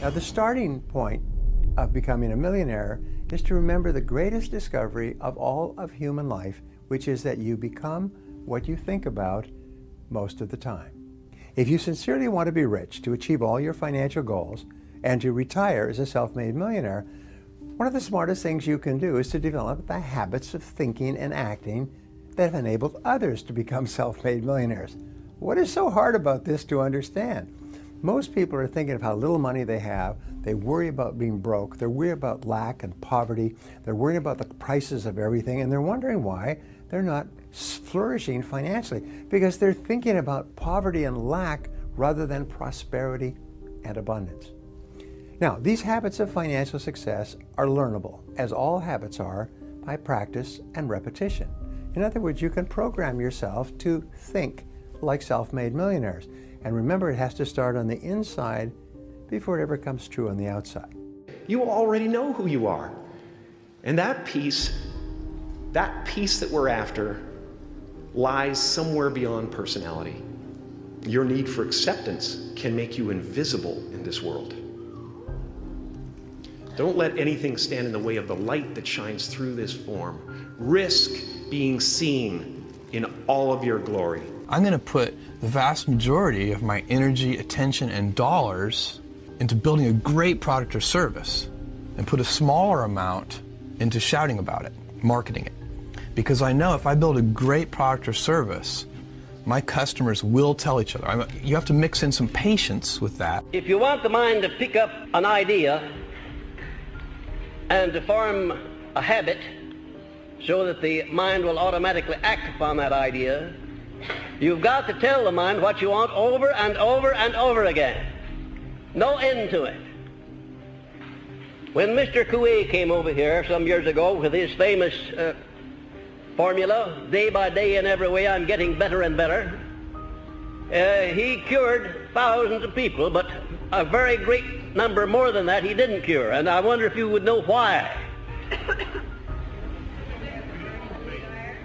Now, the starting point of becoming a millionaire is to remember the greatest discovery of all of human life, which is that you become what you think about most of the time. If you sincerely want to be rich, to achieve all your financial goals, and to retire as a self-made millionaire, one of the smartest things you can do is to develop the habits of thinking and acting that have enabled others to become self-made millionaires. What is so hard about this to understand? Most people are thinking of how little money they have. They worry about being broke. They're worried about lack and poverty. They're worried about the prices of everything, and they're wondering why they're not flourishing financially, because they're thinking about poverty and lack rather than prosperity and abundance. Now, these habits of financial success are learnable, as all habits are, by practice and repetition. In other words, you can program yourself to think like self-made millionaires. And remember, it has to start on the inside before it ever comes true on the outside. You already know who you are. And that peace that we're after lies somewhere beyond personality. Your need for acceptance can make you invisible in this world. Don't let anything stand in the way of the light that shines through this form. Risk being seen in all of your glory. I'm going to put the vast majority of my energy, attention, and dollars into building a great product or service, and put a smaller amount into shouting about it, marketing it. Because I know if I build a great product or service, my customers will tell each other. You have to mix in some patience with that. If you want the mind to pick up an idea and to form a habit so that the mind will automatically act upon that idea, you've got to tell the mind what you want over and over and over again. No end to it. When Mr. Coué came over here some years ago with his famous formula, day by day in every way I'm getting better and better, he cured thousands of people, but a very great number more than that he didn't cure. And I wonder if you would know why.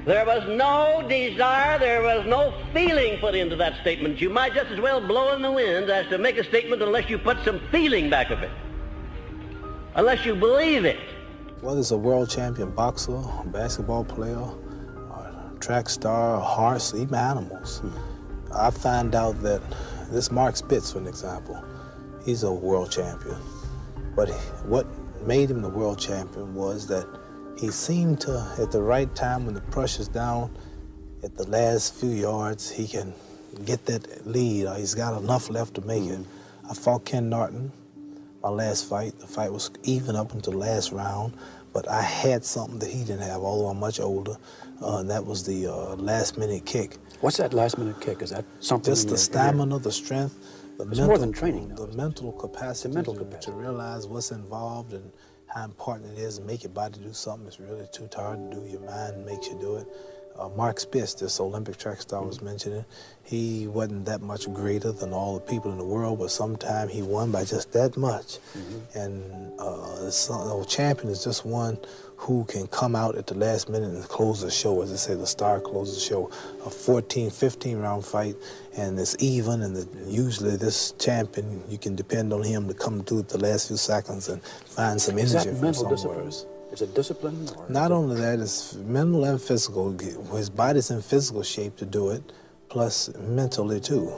There was no desire, there was no feeling put into that statement. You might just as well blow in the wind as to make a statement unless you put some feeling back of it, unless you believe it. Whether it's a world champion boxer, a basketball player, a track star, a horse, even animals, I find out that this Mark Spitz, for an example, he's a world champion. But what made him the world champion was that he seemed to, at the right time when the pressure's down, at the last few yards, he can get that lead, or he's got enough left to make it. I fought Ken Norton, my last fight. The fight was even up until the last round, but I had something that he didn't have, although I'm much older, and that was the last-minute kick. What's that last-minute kick? Is that something? Just the stamina, the strength, the mental, more than training, though. The mental capacity, to realize what's involved and how important it is to make your body do something. It's really too hard to do. Your mind makes you do it. Mark Spitz, this Olympic track star I was mentioning, he wasn't that much greater than all the people in the world, but sometimes he won by just that much. And a champion is just one who can come out at the last minute and close the show. As they say, the star closes the show. A 14, 15-round fight, and it's even, and usually this champion, you can depend on him to come through at the last few seconds and find some energy from somewhere. Is that mental discipline? Is it discipline? Or not only that, it's mental and physical. His body's in physical shape to do it, plus mentally too.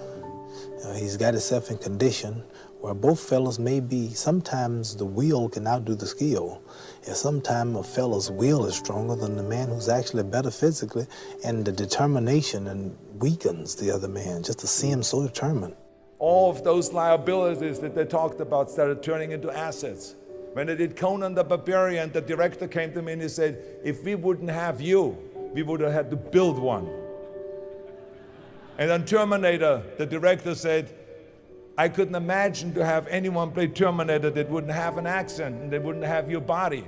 He's got himself in condition where both fellas may be, sometimes the will can outdo the skill. And sometimes a fella's will is stronger than the man who's actually better physically, and the determination and weakens the other man just to see him so determined. All of those liabilities that they talked about started turning into assets. When they did Conan the Barbarian, the director came to me and he said, if we wouldn't have you, we would have had to build one. And on Terminator, the director said, I couldn't imagine to have anyone play Terminator that wouldn't have an accent and that wouldn't have your body.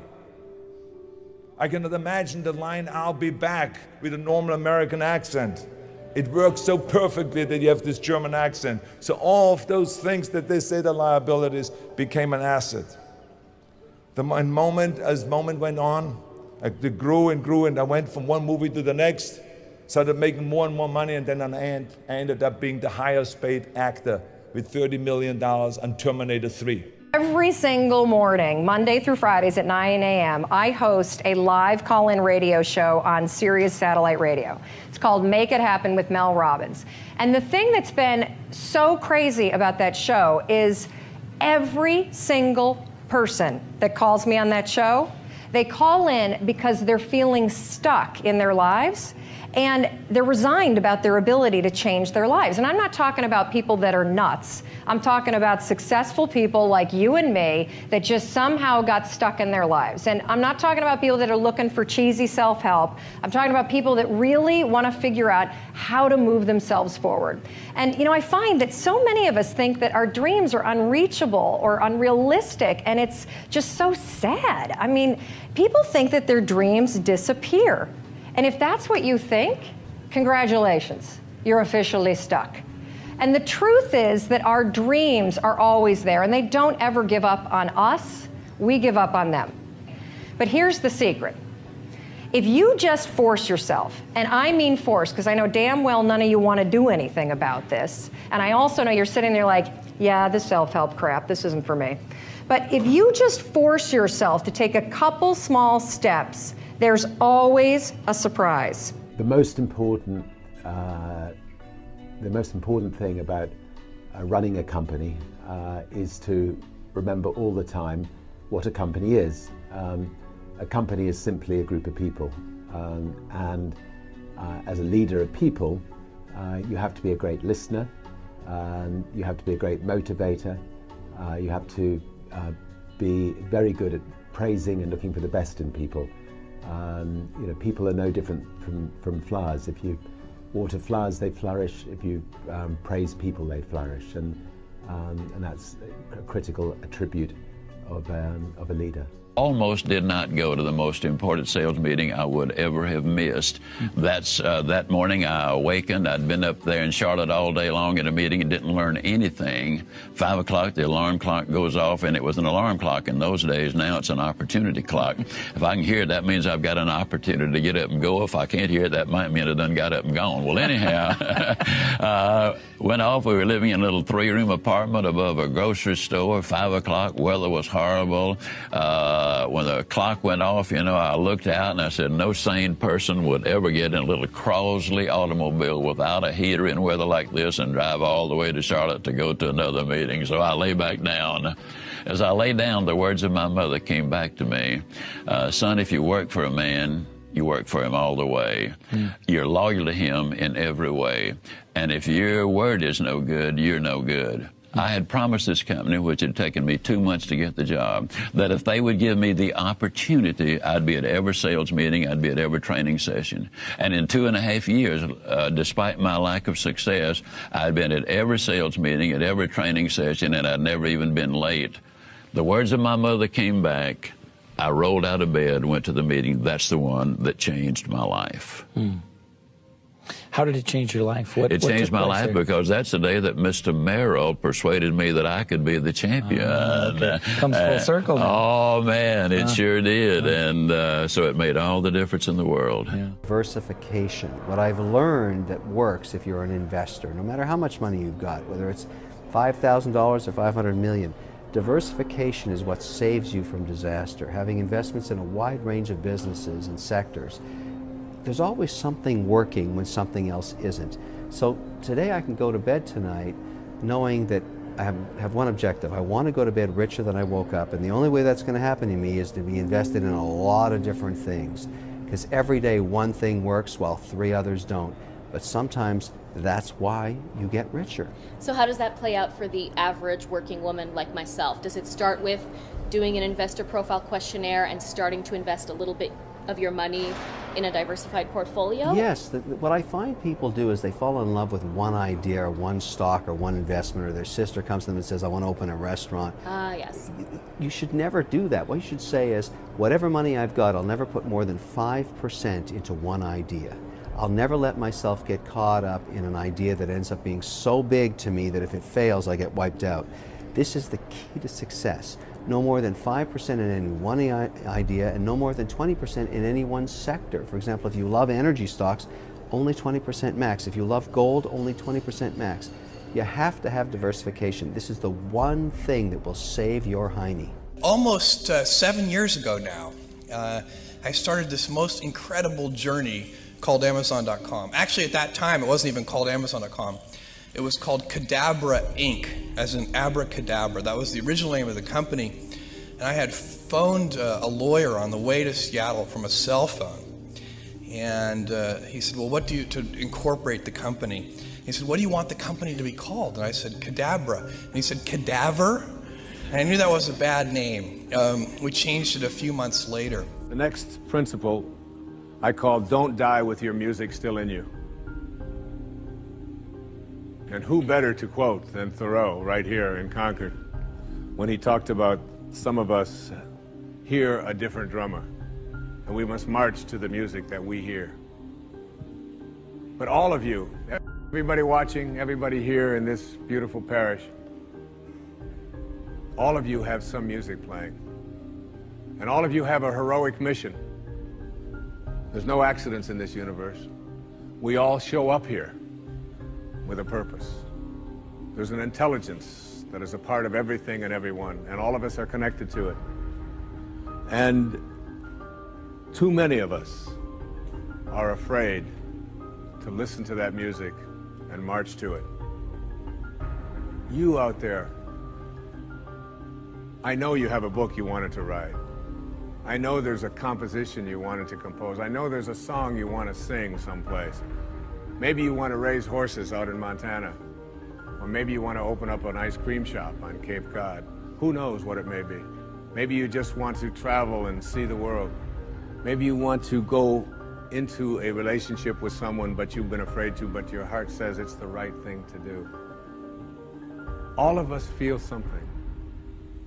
I cannot imagine the line, I'll be back, with a normal American accent. It works so perfectly that you have this German accent. So all of those things that they say are liabilities became an asset. As moment went on, it grew and grew, and I went from one movie to the next, started making more and more money, and then I ended up being the highest paid actor with $30 million on Terminator 3. Every single morning, Monday through Fridays at 9 a.m., I host a live call-in radio show on Sirius Satellite Radio. It's called Make It Happen with Mel Robbins. And the thing that's been so crazy about that show is every single person that calls me on that show, they call in because they're feeling stuck in their lives and they're resigned about their ability to change their lives. And I'm not talking about people that are nuts. I'm talking about successful people like you and me that just somehow got stuck in their lives. And I'm not talking about people that are looking for cheesy self-help. I'm talking about people that really want to figure out how to move themselves forward. And I find that so many of us think that our dreams are unreachable or unrealistic, and it's just so sad. I mean, people think that their dreams disappear. And if that's what you think, congratulations, you're officially stuck. And the truth is that our dreams are always there, and they don't ever give up on us. We give up on them. But here's the secret. If you just force yourself, and I mean force, because I know damn well none of you want to do anything about this, and I also know you're sitting there like, yeah, this self-help crap, this isn't for me. But if you just force yourself to take a couple small steps, there's always a surprise. The most important thing about running a company is to remember all the time what a company is. A company is simply a group of people, and as a leader of people, you have to be a great listener, you have to be a great motivator, you have to be very good at praising and looking for the best in people. People are no different from flowers. If you water flowers, they flourish. If you praise people, they flourish, and that's a critical attribute of a leader. Almost did not go to the most important sales meeting I would ever have missed. That's that morning I awakened. I'd been up there in Charlotte all day long at a meeting and didn't learn anything. 5 o'clock, the alarm clock goes off, and it was an alarm clock in those days. Now it's an opportunity clock. If I can hear it, that means I've got an opportunity to get up and go. If I can't hear it, that might mean I done got up and gone. Well, anyhow, went off. We were living in a little 3-room apartment above a grocery store. 5 o'clock, weather was horrible. When the clock went off, I looked out and I said, no sane person would ever get in a little Crosley automobile without a heater in weather like this and drive all the way to Charlotte to go to another meeting. So I lay back down. As I lay down, the words of my mother came back to me. Son, if you work for a man, you work for him all the way. You're loyal to him in every way. And if your word is no good, you're no good. I had promised this company, which had taken me 2 months to get the job, that if they would give me the opportunity, I'd be at every sales meeting, I'd be at every training session. And in 2.5 years, despite my lack of success, I'd been at every sales meeting, at every training session, and I'd never even been late. The words of my mother came back. I rolled out of bed, went to the meeting. That's the one that changed my life. How did it change your life? It changed my life because that's the day that Mr. Merrill persuaded me that I could be the champion. Okay. Comes full circle now. Oh, man, it sure did. And so it made all the difference in the world. Yeah. Diversification. What I've learned that works if you're an investor, no matter how much money you've got, whether it's $5,000 or $500 million, diversification is what saves you from disaster. Having investments in a wide range of businesses and sectors, there's always something working when something else isn't. So today I can go to bed tonight knowing that I have one objective. I want to go to bed richer than I woke up, and the only way that's going to happen to me is to be invested in a lot of different things. Because every day one thing works while 3 others don't. But sometimes that's why you get richer. So how does that play out for the average working woman like myself? Does it start with doing an investor profile questionnaire and starting to invest a little bit of your money in a diversified portfolio? Yes. What I find people do is they fall in love with one idea or one stock or one investment, or their sister comes to them and says, I want to open a restaurant. Yes. You should never do that. What you should say is, whatever money I've got, I'll never put more than 5% into one idea. I'll never let myself get caught up in an idea that ends up being so big to me that if it fails, I get wiped out. This is the key to success. No more than 5% in any one idea, and no more than 20% in any one sector. For example, if you love energy stocks, only 20% max. If you love gold, only 20% max. You have to have diversification. This is the one thing that will save your hiney. Almost 7 years ago now, I started this most incredible journey called Amazon.com. Actually, at that time, it wasn't even called Amazon.com. It was called Cadabra Inc., as in abracadabra. That was the original name of the company. And I had phoned a lawyer on the way to Seattle from a cell phone. And he said, well, what do you, to incorporate the company? He said, what do you want the company to be called? And I said, Cadabra. And he said, Cadaver? And I knew that was a bad name. We changed it a few months later. The next principle I call don't die with your music still in you. And who better to quote than Thoreau right here in Concord when he talked about some of us hear a different drummer and we must march to the music that we hear. But all of you, everybody watching, everybody here in this beautiful parish, all of you have some music playing. And all of you have a heroic mission. There's no accidents in this universe. We all show up here with a purpose. There's an intelligence that is a part of everything and everyone, and all of us are connected to it. And too many of us are afraid to listen to that music and march to it. You out there, I know you have a book you wanted to write. I know there's a composition you wanted to compose. I know there's a song you want to sing someplace. Maybe you want to raise horses out in Montana. Or maybe you want to open up an ice cream shop on Cape Cod. Who knows what it may be. Maybe you just want to travel and see the world. Maybe you want to go into a relationship with someone but you've been afraid to, but your heart says it's the right thing to do. All of us feel something.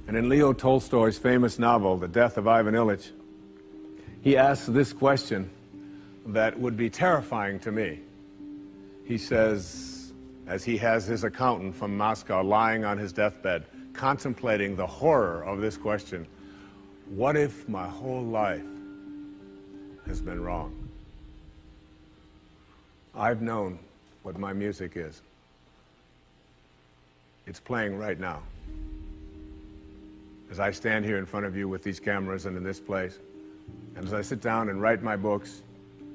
And in Leo Tolstoy's famous novel, The Death of Ivan Ilyich, he asks this question that would be terrifying to me. He says, as he has his accountant from Moscow lying on his deathbed, contemplating the horror of this question, what if my whole life has been wrong? I've known what my music is. It's playing right now. As I stand here in front of you with these cameras and in this place, and as I sit down and write my books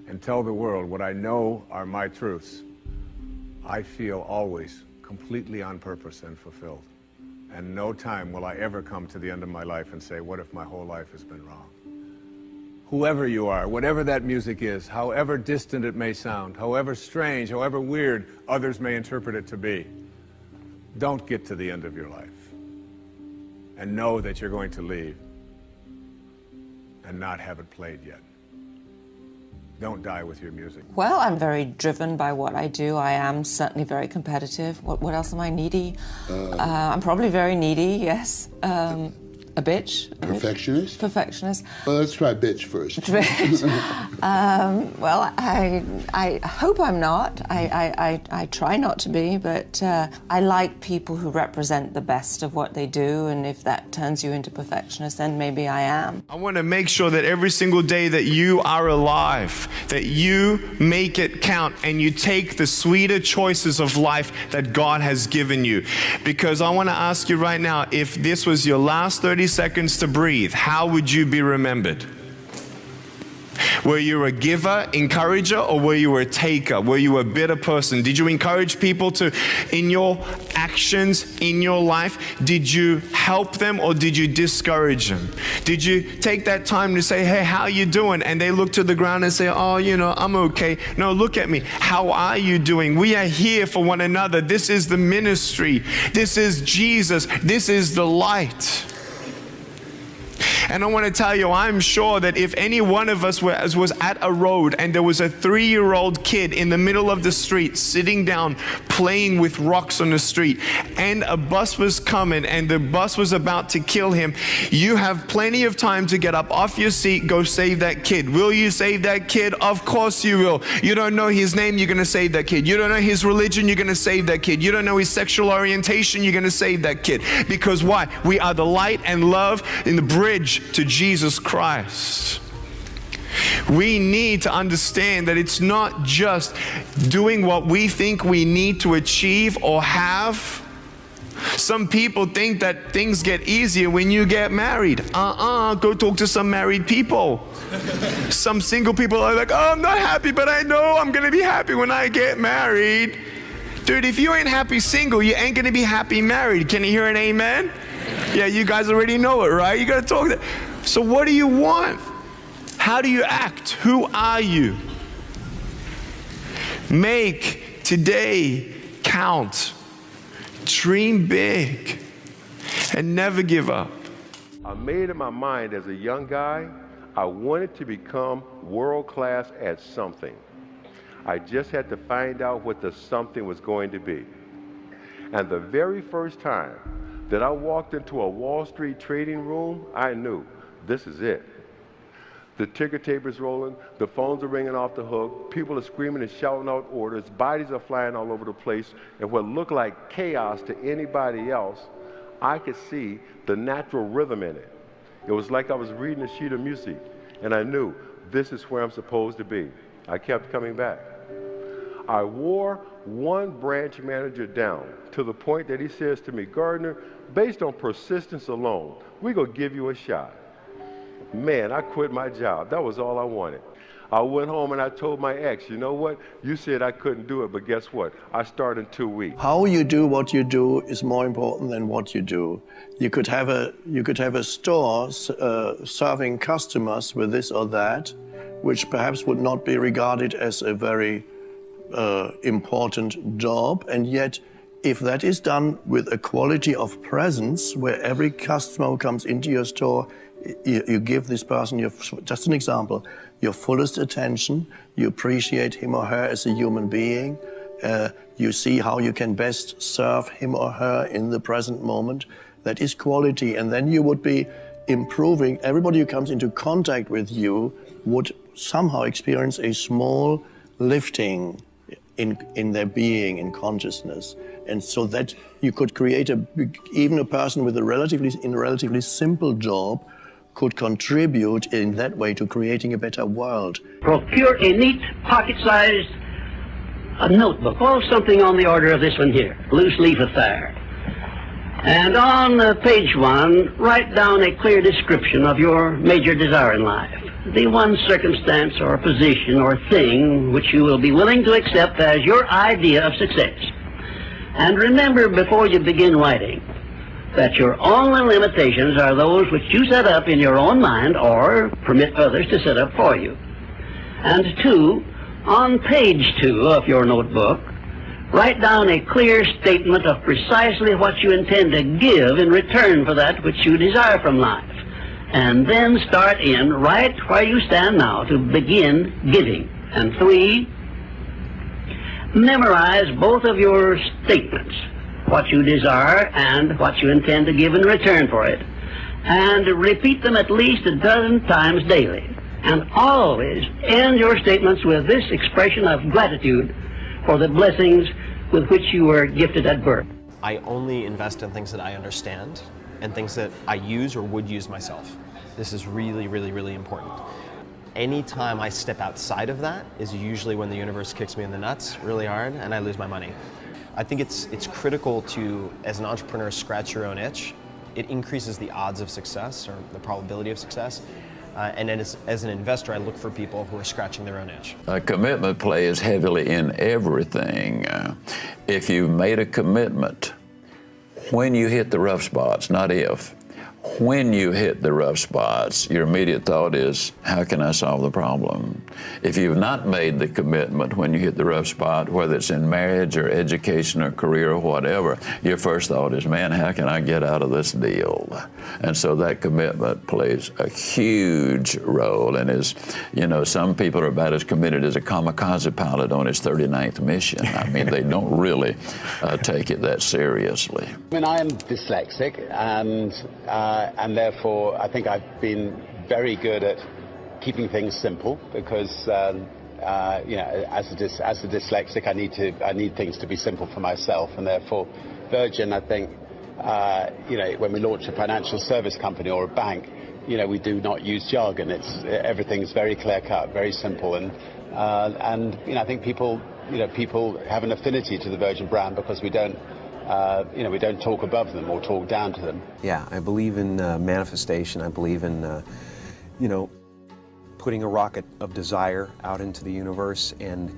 and tell the world what I know are my truths, I feel always completely on purpose and fulfilled. And no time will I ever come to the end of my life and say, what if my whole life has been wrong? Whoever you are, whatever that music is, however distant it may sound, however strange, however weird others may interpret it to be, don't get to the end of your life and know that you're going to leave and not have it played yet. Don't die with your music. Well, I'm very driven by what I do. I am certainly very competitive. What else am I? Needy? I'm probably very needy, yes. A bitch. Perfectionist? Perfectionist. Well, let's try bitch first. Well, I hope I'm not. I try not to be, but I like people who represent the best of what they do, and if that turns you into perfectionist, then maybe I am. I want to make sure that every single day that you are alive, that you make it count and you take the sweeter choices of life that God has given you. Because I want to ask you right now, if this was your last 30 seconds to breathe, how would you be remembered? Were you a giver, encourager, or were you a taker? Were you a bitter person? Did you encourage people to, in your actions, in your life, did you help them or did you discourage them? Did you take that time to say, hey, how you doing? And they look to the ground and say, oh, you know, I'm okay. No, look at me. How are you doing? We are here for one another. This is the ministry. This is Jesus. This is the light. And I want to tell you, I'm sure that if any one of us was at a road and there was a 3-year-old kid in the middle of the street sitting down playing with rocks on the street, and a bus was coming and the bus was about to kill him, you have plenty of time to get up off your seat, go save that kid. Will you save that kid? Of course you will. You don't know his name, you're going to save that kid. You don't know his religion, you're going to save that kid. You don't know his sexual orientation, you're going to save that kid. Because why? We are the light and love in the bridge to Jesus Christ. We need to understand that it's not just doing what we think we need to achieve or have. Some people think that things get easier when you get married. Go talk to some married people. Some single people are like, oh, I'm not happy, but I know I'm gonna be happy when I get married. Dude, if you ain't happy single, you ain't gonna be happy married. Can you hear an amen? Yeah, you guys already know it, right? You gotta talk that. So what do you want? How do you act? Who are you? Make today count. Dream big and never give up. I made in my mind as a young guy, I wanted to become world class at something. I just had to find out what the something was going to be. And the very first time that I walked into a Wall Street trading room, I knew this is it. The ticker tape is rolling, the phones are ringing off the hook, people are screaming and shouting out orders, bodies are flying all over the place, and what looked like chaos to anybody else, I could see the natural rhythm in it. It was like I was reading a sheet of music, and I knew this is where I'm supposed to be. I kept coming back. I wore one branch manager down to the point that he says to me, Gardner, based on persistence alone, we're gonna give you a shot. Man, I quit my job. That was all I wanted. I went home and I told my ex, you know what? You said I couldn't do it, but guess what? I start in 2 weeks. How you do what you do is more important than what you do. You could have a store serving customers with this or that, which perhaps would not be regarded as a very important job, and yet if that is done with a quality of presence where every customer who comes into your store, you give this person, just an example, your fullest attention, you appreciate him or her as a human being, you see how you can best serve him or her in the present moment, that is quality. And then you would be improving. Everybody who comes into contact with you would somehow experience a small lifting in their being, in consciousness. And so that you could create even a person with a relatively simple job could contribute in that way to creating a better world. Procure a neat, pocket-sized notebook, something on the order of this one here, loose leaf affair. And on page 1, write down a clear description of your major desire in life. The one circumstance or position or thing which you will be willing to accept as your idea of success. And remember before you begin writing that your only limitations are those which you set up in your own mind or permit others to set up for you. And 2, on page 2 of your notebook, write down a clear statement of precisely what you intend to give in return for that which you desire from life. And then start in right where you stand now to begin giving. And 3, memorize both of your statements, what you desire and what you intend to give in return for it, and repeat them at least a dozen times daily. And always end your statements with this expression of gratitude for the blessings with which you were gifted at birth. I only invest in things that I understand and things that I use or would use myself. This is really, really, really important. Anytime I step outside of that is usually when the universe kicks me in the nuts really hard and I lose my money. I think it's critical to, as an entrepreneur, scratch your own itch. It increases the odds of success or the probability of success. And as an investor, I look for people who are scratching their own itch. A commitment plays heavily in everything. If you've made a commitment, when you hit the rough spots, not if, when you hit the rough spots, your immediate thought is, how can I solve the problem? If you've not made the commitment when you hit the rough spot, whether it's in marriage or education or career or whatever, your first thought is, man, how can I get out of this deal? And so that commitment plays a huge role and is, you know, some people are about as committed as a kamikaze pilot on his 39th mission. I mean, they don't really take it that seriously. I mean, I am dyslexic and therefore I think I've been very good at keeping things simple because you know, as a dyslexic I need things to be simple for myself, and therefore Virgin, I think, when we launch a financial service company or a bank, we do not use jargon. Everything's very clear cut, very simple, and I think people have an affinity to the Virgin brand because we don't talk above them or talk down to them. Yeah, I believe in manifestation. I believe in putting a rocket of desire out into the universe, and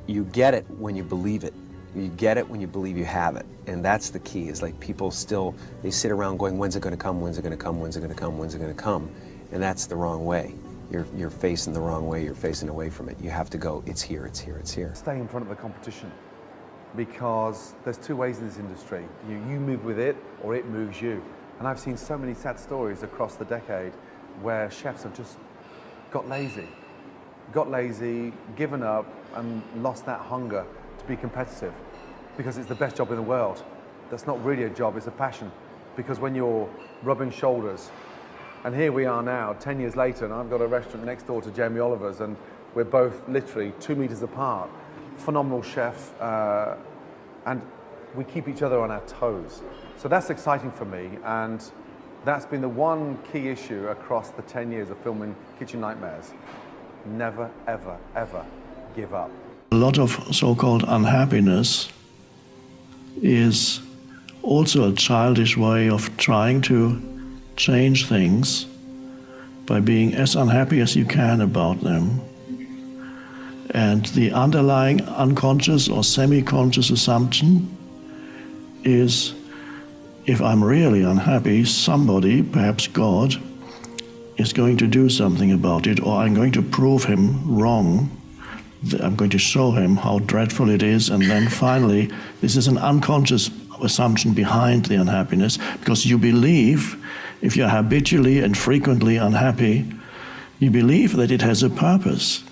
you get it when you believe it. You get it when you believe you have it. And that's the key, is like people still, they sit around going, when's it gonna come, when's it gonna come, when's it gonna come, when's it gonna come? And that's the wrong way. You're facing the wrong way, you're facing away from it. You have to go, it's here, it's here, it's here. Stay in front of the competition, because there's two ways in this industry. You move with it, or it moves you. And I've seen so many sad stories across the decade where chefs have just got lazy, given up, and lost that hunger to be competitive, because it's the best job in the world. That's not really a job, it's a passion. Because when you're rubbing shoulders, and here we are now, 10 years later, and I've got a restaurant next door to Jamie Oliver's, and we're both literally 2 meters apart. Phenomenal chef, and we keep each other on our toes. So that's exciting for me, and that's been the one key issue across the 10 years of filming Kitchen Nightmares. Never, ever, ever give up. A lot of so-called unhappiness is also a childish way of trying to change things by being as unhappy as you can about them. And the underlying unconscious or semi-conscious assumption is, if I'm really unhappy, somebody, perhaps God, is going to do something about it, or I'm going to prove him wrong. I'm going to show him how dreadful it is, and then finally, this is an unconscious assumption behind the unhappiness, because you believe, if you're habitually and frequently unhappy, you believe that it has a purpose.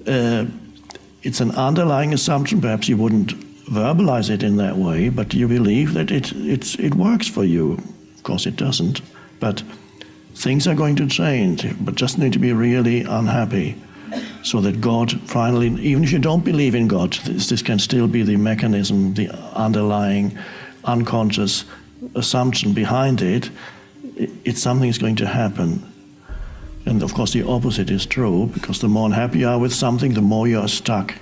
It's an underlying assumption, perhaps you wouldn't verbalize it in that way, but you believe that it works for you. Of course it doesn't, but things are going to change, but just need to be really unhappy, so that God finally, even if you don't believe in God, this can still be the mechanism, the underlying unconscious assumption behind it. It's something is going to happen. And of course the opposite is true, because the more unhappy you are with something, the more you are stuck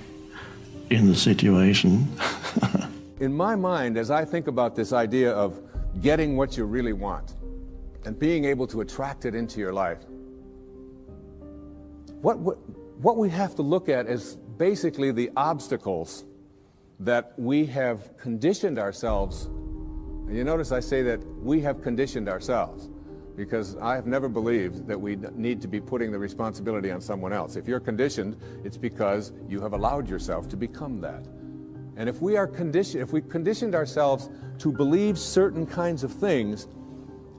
in the situation. In my mind, as I think about this idea of getting what you really want and being able to attract it into your life, what we have to look at is basically the obstacles that we have conditioned ourselves. And you notice I say that we have conditioned ourselves, because I have never believed that we need to be putting the responsibility on someone else. If you're conditioned, it's because you have allowed yourself to become that. And if we are conditioned, if we've conditioned ourselves to believe certain kinds of things,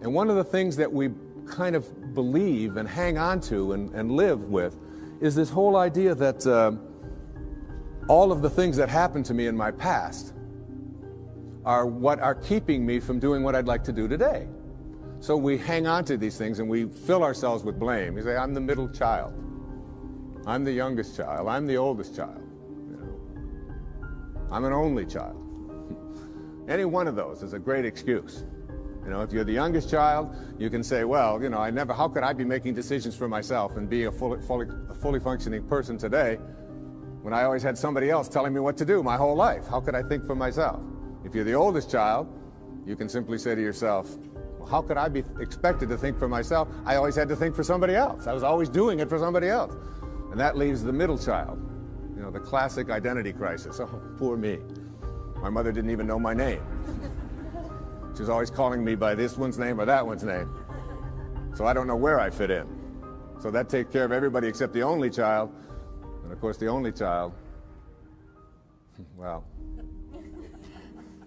and one of the things that we kind of believe and hang on to and live with is this whole idea that all of the things that happened to me in my past are what are keeping me from doing what I'd like to do today. So we hang on to these things and we fill ourselves with blame. You say, I'm the middle child. I'm the youngest child. I'm the oldest child. I'm an only child. Any one of those is a great excuse. If you're the youngest child, you can say, well, how could I be making decisions for myself and be a fully functioning person today when I always had somebody else telling me what to do my whole life? How could I think for myself? If you're the oldest child, you can simply say to yourself, well, how could I be expected to think for myself? I always had to think for somebody else. I was always doing it for somebody else. And that leaves the middle child, the classic identity crisis. Oh, poor me. My mother didn't even know my name. She was always calling me by this one's name or that one's name. So I don't know where I fit in. So that takes care of everybody except the only child. And of course, the only child, well,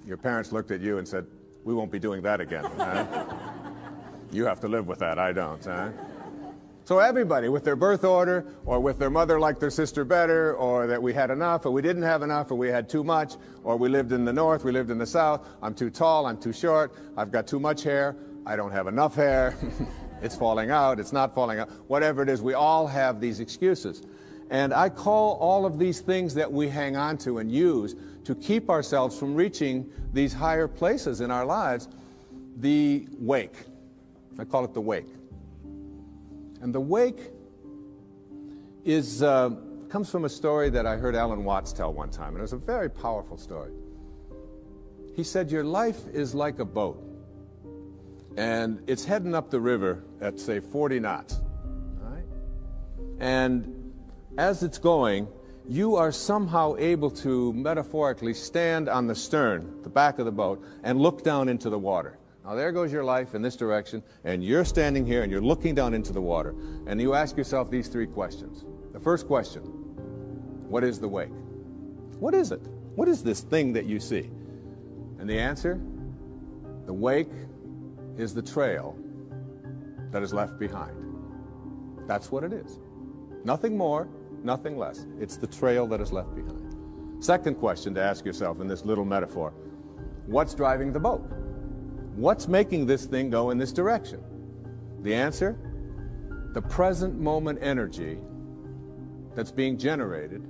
your parents looked at you and said, we won't be doing that again. Huh? You have to live with that, I don't. Huh? So everybody with their birth order, or with their mother liked their sister better, or that we had enough, or we didn't have enough, or we had too much, or we lived in the north, we lived in the south, I'm too tall, I'm too short, I've got too much hair, I don't have enough hair, it's falling out, it's not falling out, whatever it is, we all have these excuses. And I call all of these things that we hang on to and use to keep ourselves from reaching these higher places in our lives, the wake. I call it the wake. And the wake is comes from a story that I heard Alan Watts tell one time, and it was a very powerful story. He said, your life is like a boat, and it's heading up the river at, say, 40 knots, all right? And as it's going, you are somehow able to metaphorically stand on the stern, the back of the boat, and look down into the water. Now there goes your life in this direction, and you're standing here and you're looking down into the water, and you ask yourself these three questions. The first question, what is the wake? What is it? What is this thing that you see? And the answer, the wake is the trail that is left behind. That's what it is. Nothing more, nothing less. It's the trail that is left behind. Second question to ask yourself in this little metaphor, what's driving the boat? What's making this thing go in this direction? The answer, the present moment energy that's being generated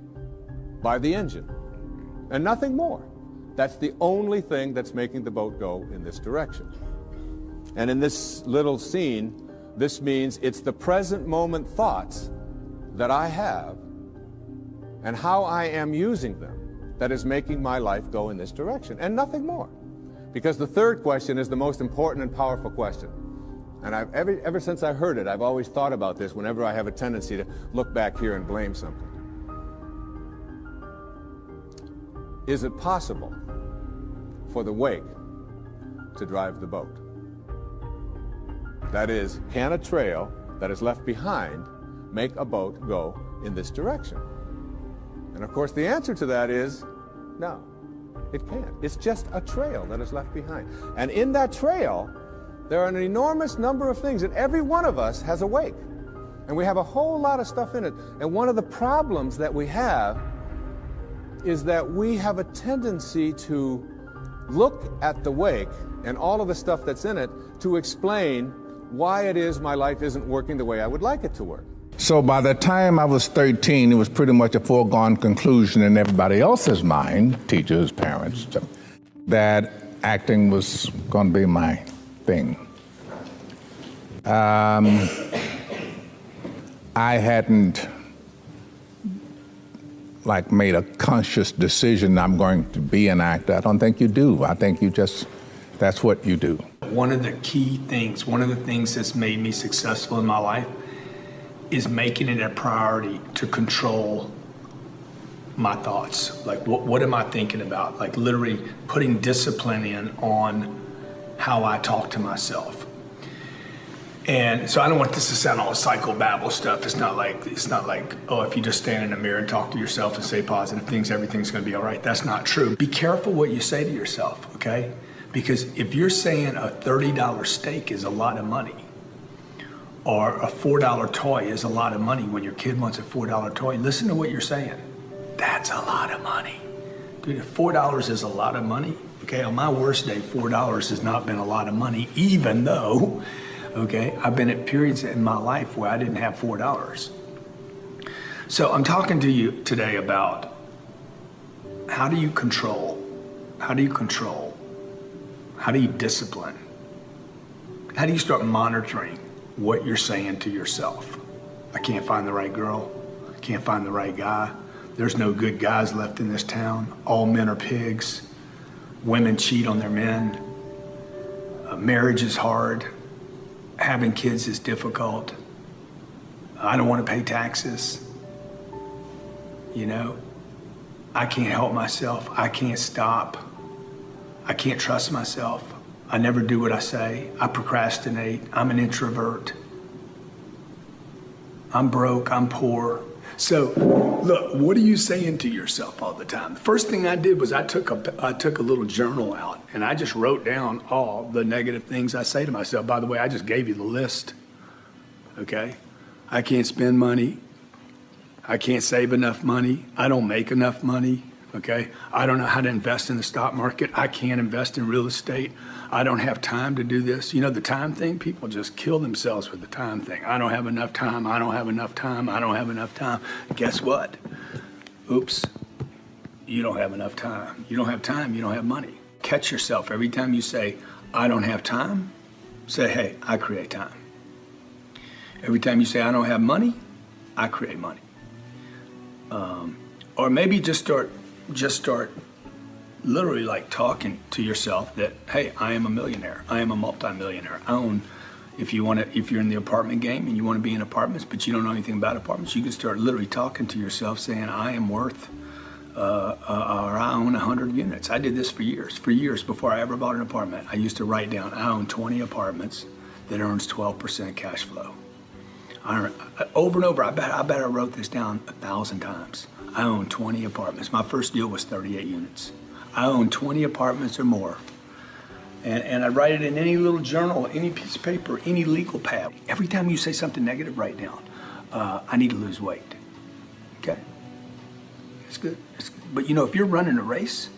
by the engine, and nothing more. That's the only thing that's making the boat go in this direction. And in this little scene, this means it's the present moment thoughts that I have and how I am using them that is making my life go in this direction, and nothing more. Because the third question is the most important and powerful question. And ever since I heard it, I've always thought about this whenever I have a tendency to look back here and blame something. Is it possible for the wake to drive the boat? That is, can a trail that is left behind make a boat go in this direction? And of course, the answer to that is no, it can't. It's just a trail that is left behind. And in that trail, there are an enormous number of things, and every one of us has a wake. And we have a whole lot of stuff in it. And one of the problems that we have is that we have a tendency to look at the wake and all of the stuff that's in it to explain why it is my life isn't working the way I would like it to work. So by the time I was 13, it was pretty much a foregone conclusion in everybody else's mind, teachers, parents, that acting was going to be my thing. I hadn't made a conscious decision I'm going to be an actor. I don't think you do. I think you just, that's what you do. One of the key things, one of the things that's made me successful in my life is making it a priority to control my thoughts. Like, what am I thinking about? Like, literally putting discipline in on how I talk to myself. And so I don't want this to sound all psychobabble stuff. It's not like, oh, if you just stand in the mirror and talk to yourself and say positive things, everything's gonna be all right. That's not true. Be careful what you say to yourself, okay? Because if you're saying a $30 steak is a lot of money, or a $4 toy is a lot of money when your kid wants a $4 toy, listen to what you're saying. That's a lot of money. Dude, if $4 is a lot of money, okay, on my worst day, $4 has not been a lot of money, even though, okay, I've been at periods in my life where I didn't have $4. So I'm talking to you today about how do you control? How do you control? How do you discipline? How do you start monitoring what you're saying to yourself? I can't find the right girl. I can't find the right guy. There's no good guys left in this town. All men are pigs. Women cheat on their men. Marriage is hard. Having kids is difficult. I don't want to pay taxes. You know, I can't help myself. I can't stop. I can't trust myself. I never do what I say. I procrastinate. I'm an introvert. I'm broke. I'm poor. So, look, what are you saying to yourself all the time? The first thing I did was I took a little journal out and I just wrote down all the negative things I say to myself. By the way, I just gave you the list. Okay? I can't spend money. I can't save enough money. I don't make enough money. Okay? I don't know how to invest in the stock market. I can't invest in real estate. I don't have time to do this. You know, the time thing, people just kill themselves with the time thing. I don't have enough time. I don't have enough time. I don't have enough time. Guess what? Oops. you don't have enough time. You don't have time, you don't have money. Catch yourself every time you say, I don't have time, say, hey, I create time. Every time you say, I don't have money, I create money. Or maybe just start literally like talking to yourself that, hey, I am a millionaire. I am a multimillionaire. I own, if you're in the apartment game and you want to be in apartments, but you don't know anything about apartments, you can start literally talking to yourself saying, I am worth, or I own 100 units. I did this for years. For years before I ever bought an apartment, I used to write down, I own 20 apartments that earns 12% cash flow. Over and over, I bet I wrote this down 1,000 times. I own 20 apartments. My first deal was 38 units. I own 20 apartments or more. And I write it in any little journal, any piece of paper, any legal pad. Every time you say something negative, write down, I need to lose weight. Okay? It's good. It's good. But you know, if you're running a race,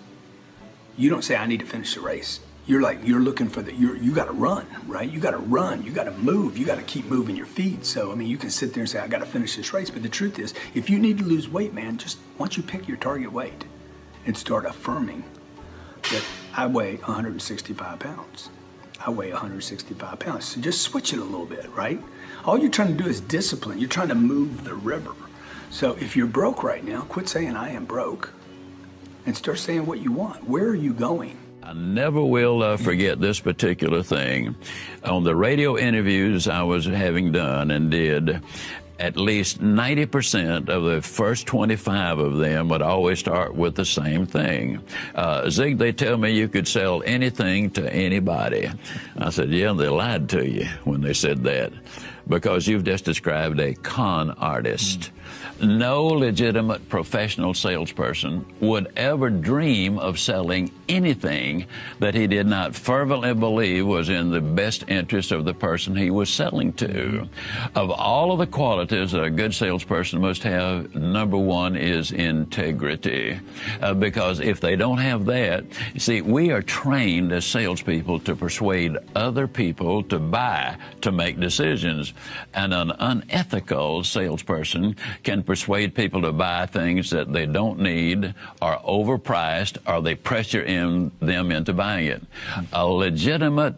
you don't say, I need to finish the race. You're looking for you gotta run, right? You gotta run, you gotta move, you gotta keep moving your feet. So, I mean, you can sit there and say, I gotta finish this race. But the truth is, if you need to lose weight, man, just once you pick your target weight and start affirming that I weigh 165 pounds. I weigh 165 pounds. So just switch it a little bit, right? All you're trying to do is discipline. You're trying to move the river. So if you're broke right now, quit saying I am broke and start saying what you want. Where are you going? I never will forget this particular thing. On the radio interviews I was having done and did, at least 90% of the first 25 of them would always start with the same thing. Zig, they tell me you could sell anything to anybody. I said, yeah, they lied to you when they said that, because you've just described a con artist. No legitimate professional salesperson would ever dream of selling anything that he did not fervently believe was in the best interest of the person he was selling to. Of all of the qualities that a good salesperson must have, number one is integrity. Because if they don't have that, you see, we are trained as salespeople to persuade other people to buy, to make decisions. And an unethical salesperson can persuade people to buy things that they don't need, are overpriced, or they pressure them into buying it. A legitimate,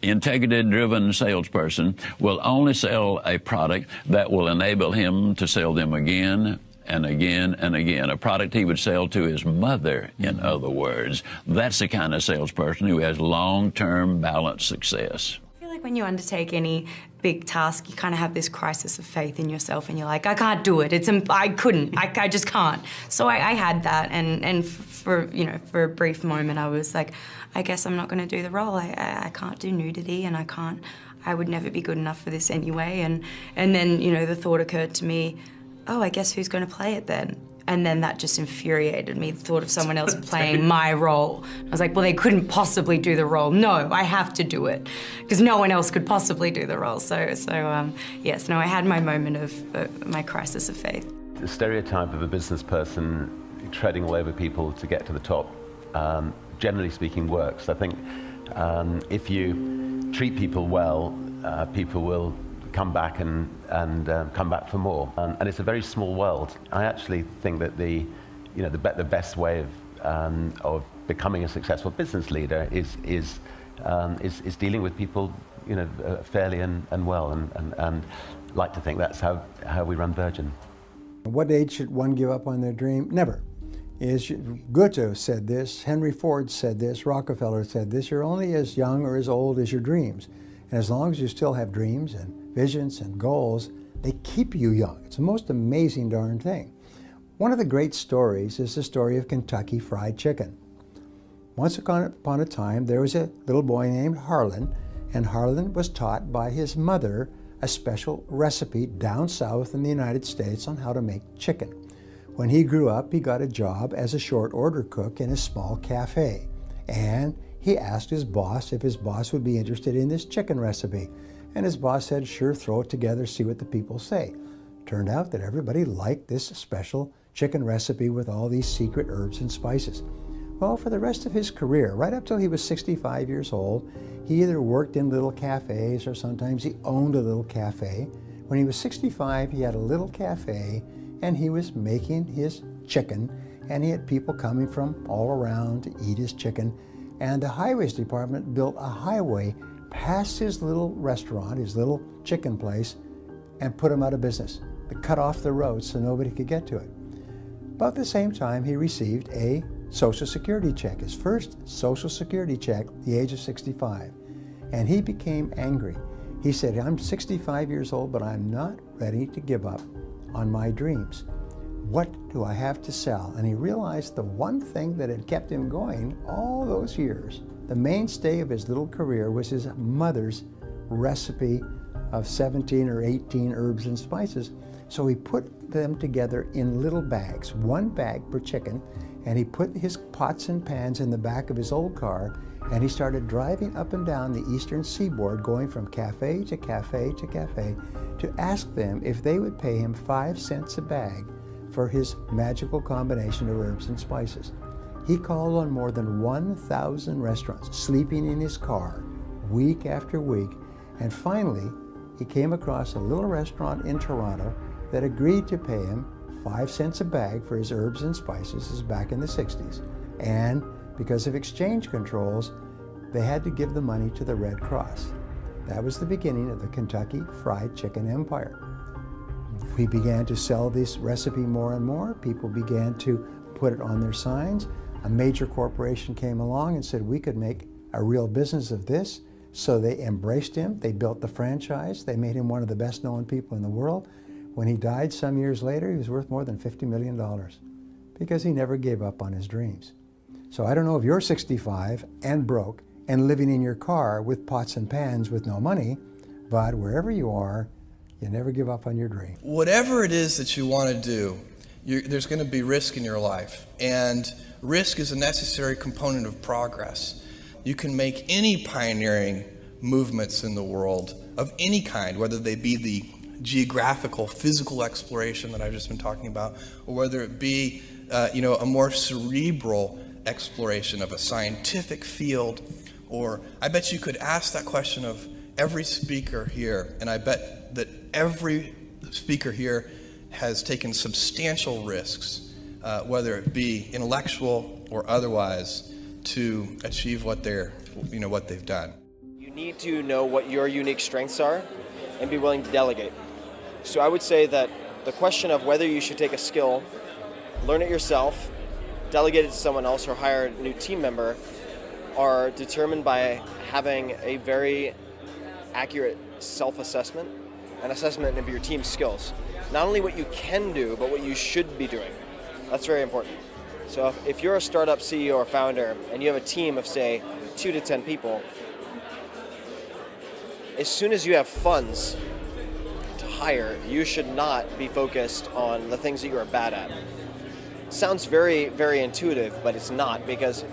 integrity-driven salesperson will only sell a product that will enable him to sell them again and again and again. A product he would sell to his mother, in other words. That's the kind of salesperson who has long-term balanced success. I feel like when you undertake any big task, you kind of have this crisis of faith in yourself, and you're like, I can't do it. I just can't. So I had that, and for a brief moment, I was like, I guess I'm not going to do the role. I can't do nudity, and I would never be good enough for this anyway. And then the thought occurred to me, oh, I guess who's going to play it then? And then that just infuriated me, the thought of someone else playing my role. I was like, well, they couldn't possibly do the role. No, I have to do it, because no one else could possibly do the role. Yes, I had my moment of my crisis of faith. The stereotype of a business person treading all over people to get to the top, generally speaking, works. I think if you treat people well, people will come back and come back for more. And it's a very small world. I actually think that the best way of becoming a successful business leader is dealing with people fairly and well, and like to think that's how we run Virgin. What age should one give up on their dream? Never. Goethe said this, Henry Ford said this, Rockefeller said this: you're only as young or as old as your dreams. And as long as you still have dreams and visions and goals, they keep you young. It's the most amazing darn thing. One of the great stories is the story of Kentucky Fried Chicken. Once upon a time, there was a little boy named Harlan, and Harlan was taught by his mother a special recipe down south in the United States on how to make chicken. When he grew up, he got a job as a short order cook in a small cafe, and he asked his boss if his boss would be interested in this chicken recipe. And his boss said, sure, throw it together, see what the people say. Turned out that everybody liked this special chicken recipe with all these secret herbs and spices. Well, for the rest of his career, right up till he was 65 years old, he either worked in little cafes or sometimes he owned a little cafe. When he was 65, he had a little cafe and he was making his chicken, and he had people coming from all around to eat his chicken. And the highways department built a highway past his little restaurant, his little chicken place, and put him out of business. They cut off the road so nobody could get to it. But at the same time, he received a Social Security check, his first Social Security check at the age of 65. And he became angry. He said, I'm 65 years old, but I'm not ready to give up on my dreams. What do I have to sell? And he realized the one thing that had kept him going all those years, the mainstay of his little career, was his mother's recipe of 17 or 18 herbs and spices. So he put them together in little bags, one bag per chicken, and he put his pots and pans in the back of his old car, and he started driving up and down the eastern seaboard, going from cafe to cafe to cafe, to ask them if they would pay him 5 cents a bag for his magical combination of herbs and spices. He called on more than 1,000 restaurants, sleeping in his car week after week, and finally he came across a little restaurant in Toronto that agreed to pay him 5 cents a bag for his herbs and spices. This is back in the 60s. And because of exchange controls, they had to give the money to the Red Cross. That was the beginning of the Kentucky Fried Chicken Empire. We began to sell this recipe more and more. People began to put it on their signs. A major corporation came along and said we could make a real business of this. So they embraced him. They built the franchise. They made him one of the best known people in the world. When he died some years later, he was worth more than $50 million because he never gave up on his dreams. So I don't know if you're 65 and broke and living in your car with pots and pans with no money, but wherever you are, you never give up on your dream. Whatever it is that you want to do, there's going to be risk in your life, and risk is a necessary component of progress. You can make any pioneering movements in the world of any kind, whether they be the geographical, physical exploration that I've just been talking about, or whether it be a more cerebral exploration of a scientific field. Or I bet you could ask that question of every speaker here, and I bet that every speaker here has taken substantial risks, whether it be intellectual or otherwise, to achieve what they've done. You need to know what your unique strengths are and be willing to delegate. So I would say that the question of whether you should take a skill, learn it yourself, delegate it to someone else, or hire a new team member are determined by having a very accurate self-assessment and assessment of your team's skills. Not only what you can do, but what you should be doing. That's very important. So if you're a startup CEO or founder and you have a team of, say, 2 to 10 people, as soon as you have funds to hire, you should not be focused on the things that you are bad at. It sounds very, very intuitive, but it's not, because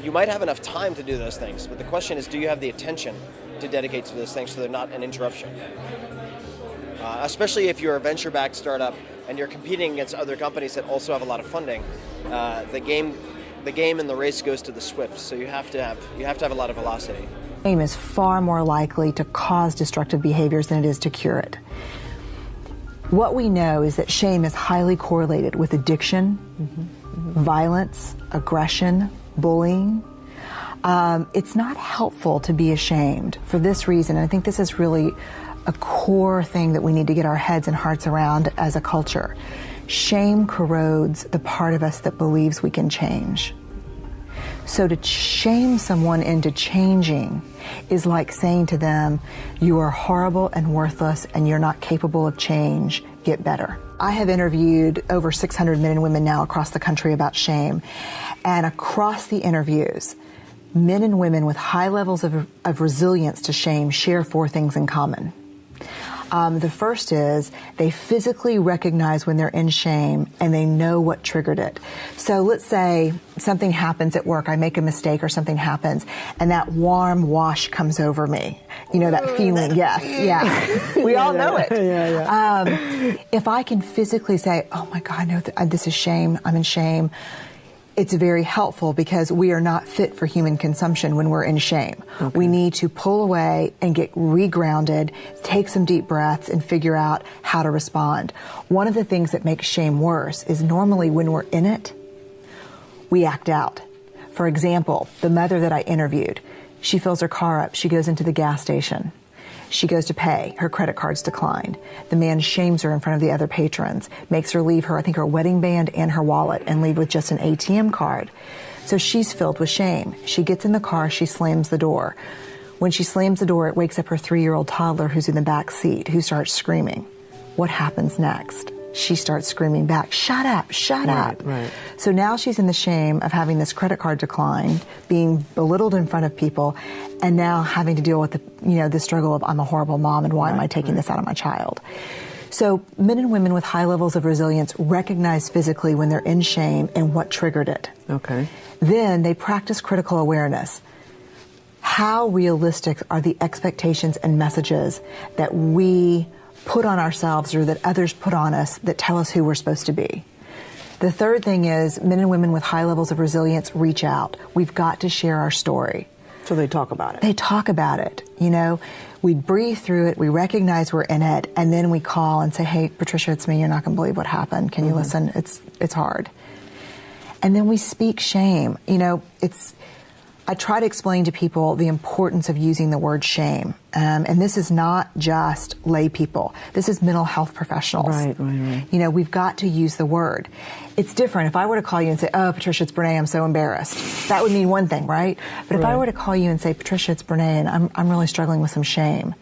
you might have enough time to do those things, but the question is, do you have the attention to dedicate to those things so they're not an interruption? Especially if you're a venture-backed startup and you're competing against other companies that also have a lot of funding, the game and the race goes to the swift. So you have to have a lot of velocity. Shame is far more likely to cause destructive behaviors than it is to cure it. What we know is that shame is highly correlated with addiction, violence, aggression, bullying. It's not helpful to be ashamed for this reason, and I think this is really a core thing that we need to get our heads and hearts around as a culture. Shame corrodes the part of us that believes we can change. So to shame someone into changing is like saying to them, you are horrible and worthless and you're not capable of change, get better. I have interviewed over 600 men and women now across the country about shame, and across the interviews, men and women with high levels of resilience to shame share 4 things in common. The first is they physically recognize when they're in shame and they know what triggered it. So let's say something happens at work, I make a mistake or something happens, and that warm wash comes over me. You know, that feeling, yes, yeah. We all know it. If I can physically say, oh my God, no, this is shame, I'm in shame, it's very helpful because we are not fit for human consumption when we're in shame. Okay. We need to pull away and get regrounded, take some deep breaths, and figure out how to respond. One of the things that makes shame worse is normally when we're in it, we act out. For example, the mother that I interviewed, she fills her car up. She goes into the gas station. She goes to pay. Her credit card's declined. The man shames her in front of the other patrons, makes her leave her, I think, her wedding band and her wallet and leave with just an ATM card. So she's filled with shame. She gets in the car. She slams the door. When she slams the door, it wakes up her 3-year-old toddler who's in the back seat, who starts screaming. What happens next? She starts screaming back, shut up, shut up. Right. So now she's in the shame of having this credit card declined, being belittled in front of people, and now having to deal with the struggle of I'm a horrible mom and why am I taking this out on my child? So men and women with high levels of resilience recognize physically when they're in shame and what triggered it. Okay. Then they practice critical awareness. How realistic are the expectations and messages that we put on ourselves or that others put on us that tell us who we're supposed to be? The third thing is men and women with high levels of resilience reach out. We've got to share our story. So they talk about it. They talk about it. We breathe through it, we recognize we're in it, and then we call and say, hey, Patricia, it's me. You're not going to believe what happened. Can you listen? It's hard. And then we speak shame. I try to explain to people the importance of using the word shame. And this is not just lay people. This is mental health professionals. Right. We've got to use the word. It's different. If I were to call you and say, oh, Patricia, it's Brene, I'm so embarrassed. That would mean one thing, right? But if I were to call you and say, Patricia, it's Brene, and I'm really struggling with some shame,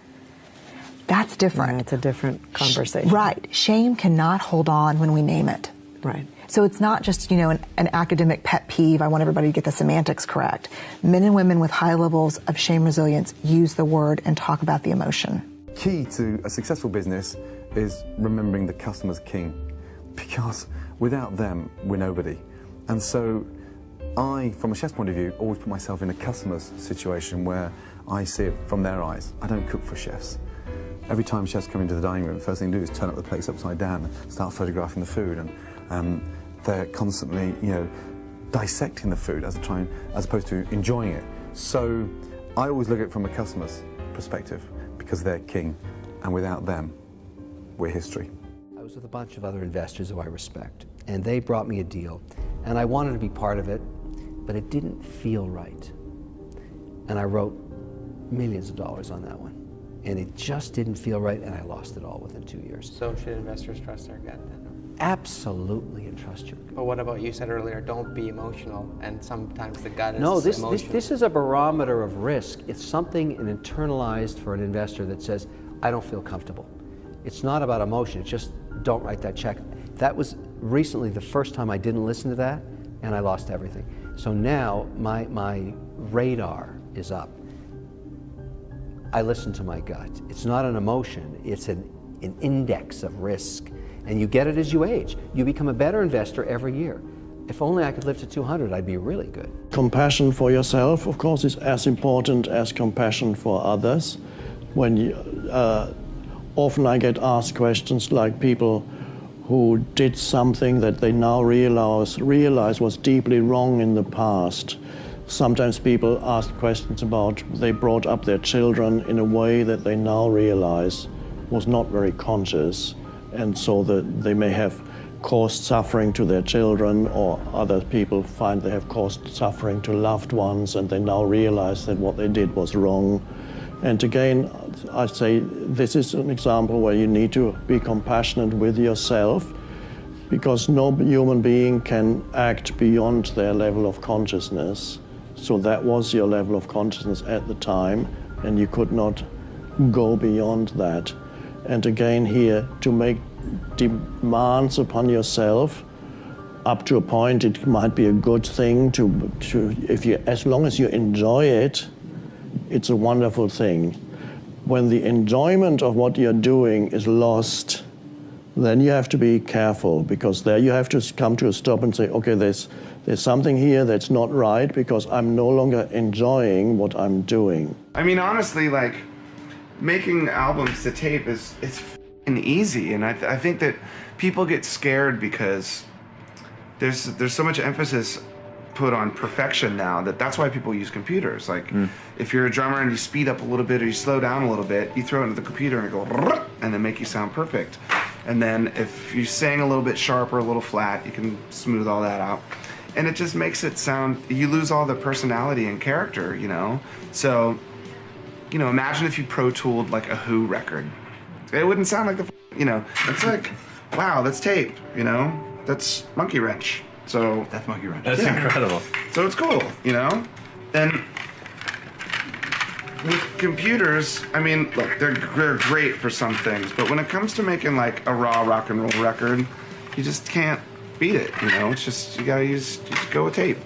that's different. Yeah, it's a different conversation. Right. Shame cannot hold on when we name it. Right. So it's not just, an academic pet peeve. I want everybody to get the semantics correct. Men and women with high levels of shame resilience use the word and talk about the emotion. Key to a successful business is remembering the customer's king, because without them, we're nobody. And so I, from a chef's point of view, always put myself in a customer's situation where I see it from their eyes. I don't cook for chefs. Every time chefs come into the dining room, the first thing they do is turn up the plates upside down and start photographing the food. And they're constantly, dissecting the food as opposed to enjoying it. So I always look at it from a customer's perspective, because they're king, and without them, we're history. I was with a bunch of other investors who I respect, and they brought me a deal, and I wanted to be part of it, but it didn't feel right. And I wrote millions of dollars on that one, and it just didn't feel right, and I lost it all within 2 years. So should investors trust their gut then? Absolutely, and trust your gut. But what about, you said earlier, don't be emotional, and sometimes the gut is No, emotional. this is a barometer of risk. It's something internalized for an investor that says, I don't feel comfortable. It's not about emotion, it's just don't write that check. That was recently the first time I didn't listen to that, and I lost everything. So now my radar is up. I listen to my gut. It's not an emotion, it's an index of risk. And you get it as you age. You become a better investor every year. If only I could live to 200, I'd be really good. Compassion for yourself, of course, is as important as compassion for others. When you, often I get asked questions like people who did something that they now realize was deeply wrong in the past. Sometimes people ask questions about they brought up their children in a way that they now realize was not very conscious. And so that they may have caused suffering to their children, or other people find they have caused suffering to loved ones, and they now realize that what they did was wrong. And again, I say this is an example where you need to be compassionate with yourself, because no human being can act beyond their level of consciousness. So that was your level of consciousness at the time, and you could not go beyond that. And again here, to make demands upon yourself, up to a point it might be a good thing as long as you enjoy it, it's a wonderful thing. When the enjoyment of what you're doing is lost, then you have to be careful, because there you have to come to a stop and say, okay, there's something here that's not right, because I'm no longer enjoying what I'm doing. I mean, honestly, making albums to tape it's f***ing easy, and I think that people get scared because there's so much emphasis put on perfection now that's why people use computers. If you're a drummer and you speed up a little bit or you slow down a little bit, you throw it into the computer and it go and then make you sound perfect. And then if you sing a little bit sharp or a little flat, you can smooth all that out. and it just makes it sound, you lose all the personality and character, you know? So, you know, imagine if you Pro Tooled like a Who record. It wouldn't sound like the, you know, it's like, wow, that's tape, you know? That's Monkey Wrench. So that's Monkey Wrench. That's incredible. So it's cool, you know? And with computers, I mean, look, they're great for some things, but when it comes to making like a raw rock and roll record, you just can't beat it, you know? It's just, you gotta just go with tape.